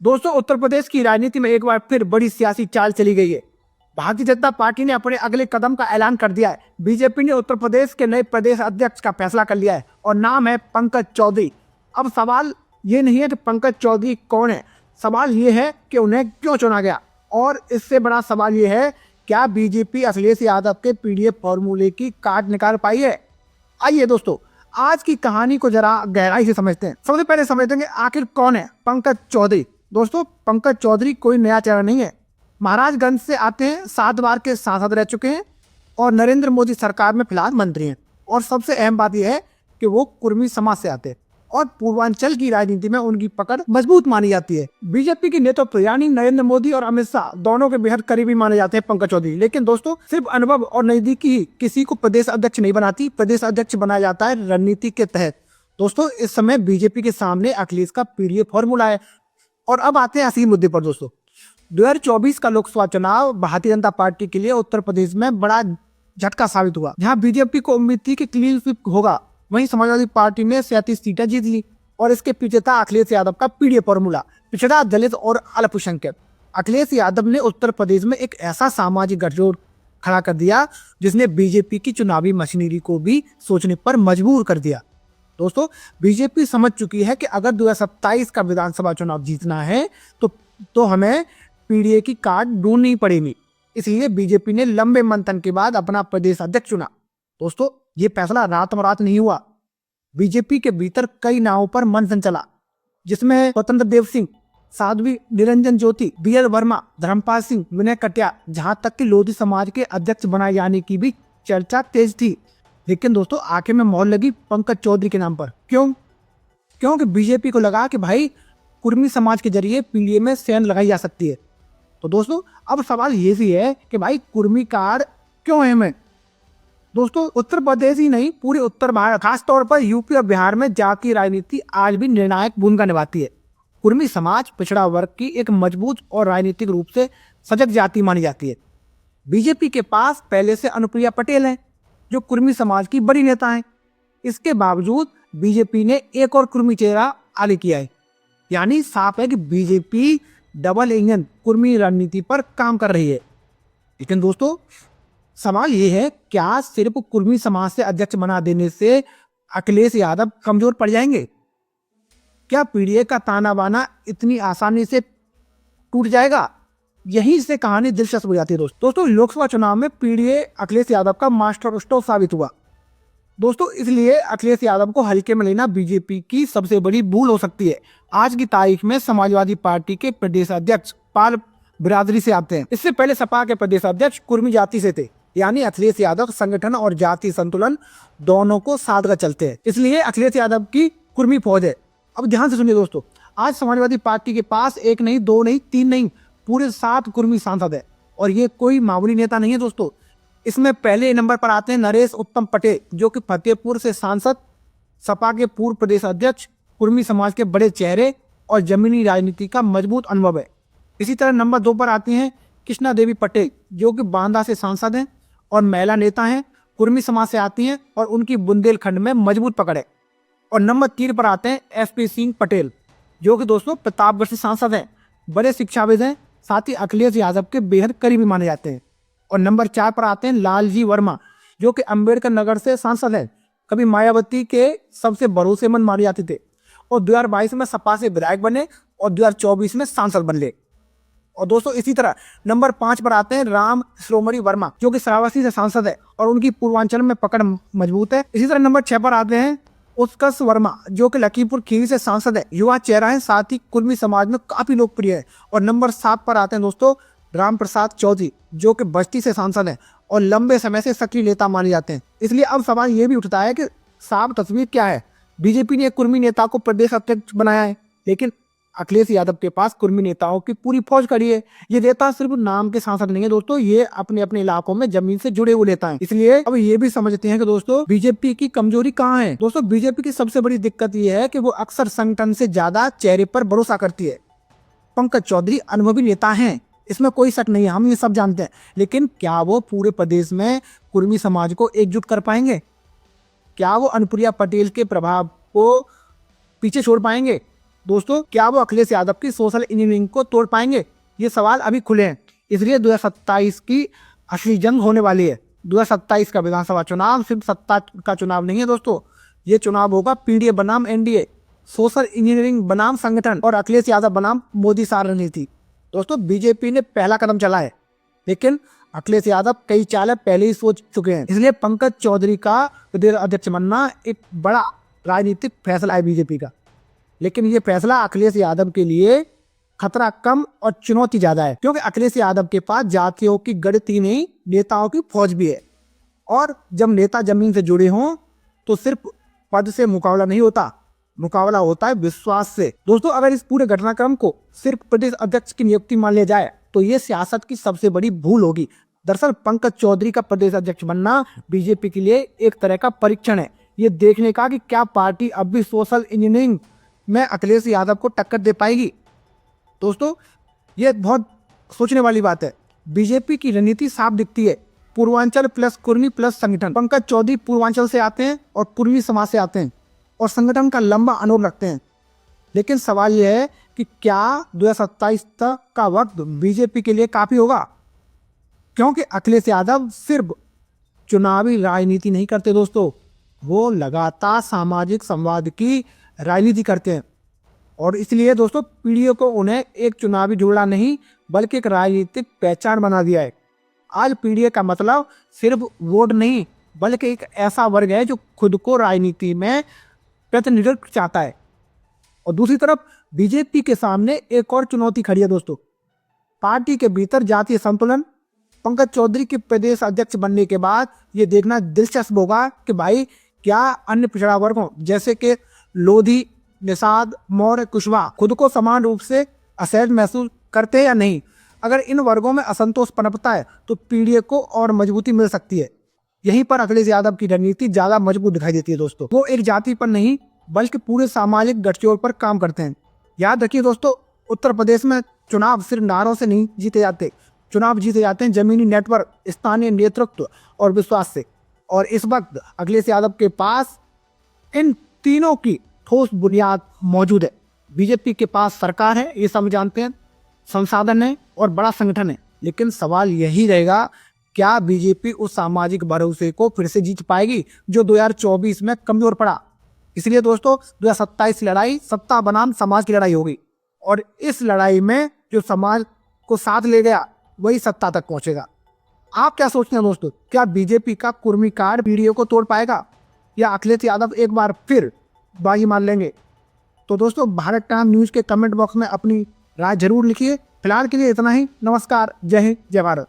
दोस्तों, उत्तर प्रदेश की राजनीति में एक बार फिर बड़ी सियासी चाल चली गई है। भारतीय जनता पार्टी ने अपने अगले कदम का ऐलान कर दिया है। बीजेपी ने उत्तर प्रदेश के नए प्रदेश अध्यक्ष का फैसला कर लिया है और नाम है पंकज चौधरी। अब सवाल ये नहीं है कि पंकज चौधरी कौन है, सवाल ये है कि उन्हें क्यों चुना गया। और इससे बड़ा सवाल ये है, क्या बीजेपी अखिलेश यादव के पीडीएफ फॉर्मूले की काट निकाल पाई है। आइए दोस्तों, आज की कहानी को जरा गहराई से समझते हैं। सबसे पहले समझते हैं कि आखिर कौन है पंकज चौधरी। दोस्तों, पंकज चौधरी कोई नया चेहरा नहीं है। महाराजगंज से आते हैं, 7 बार के सांसद रह चुके हैं और नरेंद्र मोदी सरकार में फिलहाल मंत्री हैं। और सबसे अहम बात यह है कि वो कुर्मी समाज से आते हैं और पूर्वांचल की राजनीति में उनकी पकड़ मजबूत मानी जाती है। बीजेपी के नेतृत्व यानी नरेंद्र मोदी और अमित शाह दोनों के बेहद करीबी माने जाते हैं पंकज चौधरी। लेकिन दोस्तों, सिर्फ अनुभव और नजदीकी ही किसी को प्रदेश अध्यक्ष नहीं बनाती। प्रदेश अध्यक्ष बनाया जाता है रणनीति के तहत। दोस्तों, इस समय बीजेपी के सामने अखिलेश का पीडीएफ फॉर्मूला है। और अब आते हैं असली मुद्दे पर। दोस्तों, 2024 का लोकसभा चुनाव भारतीय जनता पार्टी के लिए उत्तर प्रदेश में बड़ा झटका साबित हुआ। जहां बीजेपी को उम्मीद थी कि क्लीन स्वीप होगा, वहीं समाजवादी पार्टी ने 37 सीटें जीत ली। और इसके पीछे था अखिलेश यादव का पीडीएफ फॉर्मूला, पिछड़ा, दलित और अल्पसंख्यक। अखिलेश यादव ने उत्तर प्रदेश में एक ऐसा सामाजिक गठजोड़ खड़ा कर दिया जिसने बीजेपी की चुनावी मशीनरी को भी सोचने पर मजबूर कर दिया। दोस्तों, बीजेपी समझ चुकी है कि अगर 2027 का विधानसभा चुनाव जीतना है तो हमें पीडीए की कार्ड ढूंढनी पड़ेगी। इसलिए बीजेपी ने लंबे मंथन के बाद अपना प्रदेश अध्यक्ष चुना। दोस्तों, ये फैसला रात नहीं हुआ। बीजेपी के भीतर कई नावों पर मंथन चला, जिसमें स्वतंत्र देव सिंह, साध्वी निरंजन ज्योति, बी.एल. वर्मा, धर्मपाल सिंह, विनय कटियार, जहां तक कि लोधी समाज के अध्यक्ष बनाए जाने की भी चर्चा तेज थी। लेकिन दोस्तों, आखिर में मोहर लगी पंकज चौधरी के नाम पर। क्योंकि बीजेपी को लगा कि भाई कुर्मी समाज के जरिए पीडीए में सेंध लगाई जा सकती है। तो दोस्तों, अब सवाल ये भी है कि भाई कुर्मी कार्ड क्यों अहम है। दोस्तों, उत्तर प्रदेश ही नहीं, पूरे उत्तर भारत, खासतौर पर यूपी और बिहार में जातीय राजनीति आज भी निर्णायक भूमिका निभाती है। कुर्मी समाज पिछड़ा वर्ग की एक मजबूत और राजनीतिक रूप से सजग जाति मानी जाती है। बीजेपी के पास पहले से अनुप्रिया पटेल है, जो कुर्मी समाज की बड़ी नेता है। इसके बावजूद बीजेपी ने एक और कुर्मी चेहरा आगे किया है। यानी साफ है कि बीजेपी डबल इंजन कुर्मी रणनीति पर काम कर रही है। लेकिन दोस्तों, सवाल यह है, क्या सिर्फ कुर्मी समाज से अध्यक्ष बना देने से अखिलेश यादव कमजोर पड़ जाएंगे? क्या पीडीए का ताना बाना इतनी आसानी से टूट जाएगा? यहीं से कहानी दिलचस्प हो जाती है। दोस्तों, लोकसभा चुनाव में पीडीए अखिलेश यादव का मास्टर स्ट्रोक साबित हुआ। दोस्तों, इसलिए अखिलेश यादव को हल्के में लेना बीजेपी की सबसे बड़ी भूल हो सकती है। आज की तारीख में समाजवादी पार्टी के प्रदेश अध्यक्ष पाल बिरादरी से आते हैं। इससे पहले सपा के प्रदेश अध्यक्ष कुर्मी जाति से थे। यानी अखिलेश यादव संगठन और जाति संतुलन दोनों को साथ कर चलते हैं। इसलिए अखिलेश यादव की कुर्मी फौज है। अब ध्यान से सुनिए दोस्तों, आज समाजवादी पार्टी के पास 1 नहीं, 2 नहीं, 3 नहीं, पूरे 7 कुर्मी सांसद है। और ये कोई मामूली नेता नहीं है दोस्तों। इसमें पहले नंबर पर आते हैं नरेश उत्तम पटेल, जो कि फतेहपुर से सांसद, सपा के पूर्व प्रदेश अध्यक्ष, कुर्मी समाज के बड़े चेहरे और जमीनी राजनीति का मजबूत अनुभव है। इसी तरह नंबर 2 पर आती हैं कृष्णा देवी पटेल, जो कि बांदा से सांसद हैं और महिला नेता हैं, कुर्मी समाज से आती हैं और उनकी बुंदेलखंड में मजबूत पकड़ है। और नंबर 3 पर आते हैं एसपी सिंह पटेल, जो कि दोस्तों प्रतापगढ़ से सांसद हैं, बड़े शिक्षाविद हैं, साथ ही अखिलेश यादव के बेहद करीबी माने जाते हैं। और नंबर 4 पर आते हैं लालजी वर्मा, जो कि अंबेडकर नगर से सांसद हैं, कभी मायावती के सबसे भरोसेमंद माने जाते थे और 2022 में सपा से विधायक बने और 2024 में सांसद बन गए। और दोस्तों, इसी तरह नंबर 5 पर आते हैं राम श्रोमणी वर्मा, जो कि श्रावस्ती से सांसद है और उनकी पूर्वांचल में पकड़ मजबूत है। इसी तरह नंबर 6 पर आते हैं उत्कर्ष वर्मा, जो कि लखीमपुर खीरी से सांसद है, युवा चेहरा है, साथ ही कुर्मी समाज में काफी लोकप्रिय है। और नंबर 7 पर आते हैं दोस्तों राम प्रसाद चौधरी, जो कि बस्ती से सांसद है और लंबे समय से सक्रिय नेता माने जाते हैं। इसलिए अब सवाल ये भी उठता है कि साफ तस्वीर क्या है। बीजेपी ने एक कुर्मी नेता को प्रदेश अध्यक्ष बनाया है, लेकिन अखिलेश यादव के पास कुर्मी नेताओं की पूरी फौज खड़ी है। ये नेता सिर्फ नाम के सांसद नहीं है दोस्तों, ये अपने अपने इलाकों में जमीन से जुड़े हुए नेता हैं। इसलिए अब ये भी समझते हैं कि दोस्तों बीजेपी की कमजोरी कहाँ है। दोस्तों, बीजेपी की सबसे बड़ी दिक्कत ये है कि वो अक्सर संगठन से ज्यादा चेहरे पर भरोसा करती है। पंकज चौधरी अनुभवी नेता हैं, इसमें कोई शक नहीं है, हम ये सब जानते हैं। लेकिन क्या वो पूरे प्रदेश में कुर्मी समाज को एकजुट कर पाएंगे? क्या वो अनुप्रिया पटेल के प्रभाव को पीछे छोड़ पाएंगे? दोस्तों क्या वो अखिलेश यादव की सोशल इंजीनियरिंग को तोड़ पाएंगे? ये सवाल अभी खुले हैं, इसलिए 2027 की असली जंग होने वाली है। 2027 का विधानसभा चुनाव सिर्फ सत्ता का चुनाव नहीं है दोस्तों, ये चुनाव होगा पीडीए बनाम एनडीए, सोशल इंजीनियरिंग बनाम संगठन और अखिलेश यादव बनाम मोदी सार रणनीति। दोस्तों बीजेपी ने पहला कदम चला है, लेकिन अखिलेश यादव कई चालें पहले ही सोच चुके हैं। इसलिए पंकज चौधरी का प्रदेश अध्यक्ष बनना एक बड़ा राजनीतिक फैसला है बीजेपी का, लेकिन ये फैसला अखिलेश यादव के लिए खतरा कम और चुनौती ज्यादा है, क्योंकि अखिलेश यादव के पास जातियों की गणती नहीं, नेताओं की फौज भी है। और जब नेता जमीन से जुड़े हों तो सिर्फ पद से मुकाबला नहीं होता, मुकाबला होता है विश्वास से। दोस्तों अगर इस पूरे घटनाक्रम को सिर्फ प्रदेश अध्यक्ष की नियुक्ति मान लिया जाए तो ये सियासत की सबसे बड़ी भूल होगी। दरअसल पंकज चौधरी का प्रदेश अध्यक्ष बनना बीजेपी के लिए एक तरह का परीक्षण है, ये देखने का कि क्या पार्टी अब भी सोशल इंजीनियरिंग में अखिलेश यादव को टक्कर दे पाएगी। दोस्तों ये बहुत सोचने वाली बात है। बीजेपी की रणनीति साफ दिखती है, पूर्वांचल प्लस कुर्मी प्लस संगठन। पंकज चौधरी पूर्वांचल से आते हैं और पूर्वी समाज से आते हैं और संगठन का लंबा अनुभव रखते हैं। लेकिन सवाल यह है कि क्या 2027 तक का वक्त बीजेपी के लिए काफी होगा? क्योंकि अखिलेश यादव सिर्फ चुनावी राजनीति नहीं करते दोस्तों, वो लगातार सामाजिक संवाद की राजनीति करते हैं। और इसलिए दोस्तों पीढ़ियों को उन्हें एक चुनावी जोड़ा नहीं बल्कि एक राजनीतिक पहचान बना दिया है। आज पीढ़ी का मतलब सिर्फ वोट नहीं बल्कि एक ऐसा वर्ग है जो खुद को राजनीति में प्रतिनिधित्व चाहता है। और दूसरी तरफ बीजेपी के सामने एक और चुनौती खड़ी है दोस्तों, पार्टी के भीतर जातीय संतुलन। पंकज चौधरी के प्रदेश अध्यक्ष बनने के बाद ये देखना दिलचस्प होगा कि भाई क्या अन्य पिछड़ा वर्गों जैसे कि लोधी, निषाद, मौर्य, कुशवाहा खुद को समान रूप से असहज महसूस करते हैं या नहीं। अगर इन वर्गों में असंतोष पनपता है तो पीडीए को और मजबूती मिल सकती है। यहीं पर अखिलेश यादव की रणनीति ज्यादा मजबूत दिखाई देती है दोस्तों। वो एक जाति पर नहीं बल्कि पूरे सामाजिक गठजोड़ पर काम करते हैं। याद रखिए दोस्तों, उत्तर प्रदेश में चुनाव सिर्फ नारों से नहीं जीते जाते, चुनाव जीते जाते हैं जमीनी नेटवर्क, स्थानीय नेतृत्व और विश्वास से। और इस वक्त अखिलेश यादव के पास इन तीनों की ठोस बुनियाद मौजूद है। बीजेपी के पास सरकार है, ये सब जानते हैं, संसाधन है और बड़ा संगठन है। लेकिन सवाल यही रहेगा, क्या बीजेपी उस सामाजिक भरोसे को फिर से जीत पाएगी जो 2024 में कमजोर पड़ा? इसलिए दोस्तों 2027 लड़ाई सत्ता बनाम समाज की लड़ाई होगी, और इस लड़ाई में जो समाज को साथ ले गया वही सत्ता तक पहुंचेगा। आप क्या सोचते हैं दोस्तों, क्या बीजेपी का कुर्मी कार्ड पीडीए को तोड़ पाएगा या अखिलेश यादव एक बार फिर बाजी मार लेंगे? तो दोस्तों भारत टाइम न्यूज के कमेंट बॉक्स में अपनी राय जरूर लिखिए। फिलहाल के लिए इतना ही। नमस्कार, जय हिंद, जय भारत।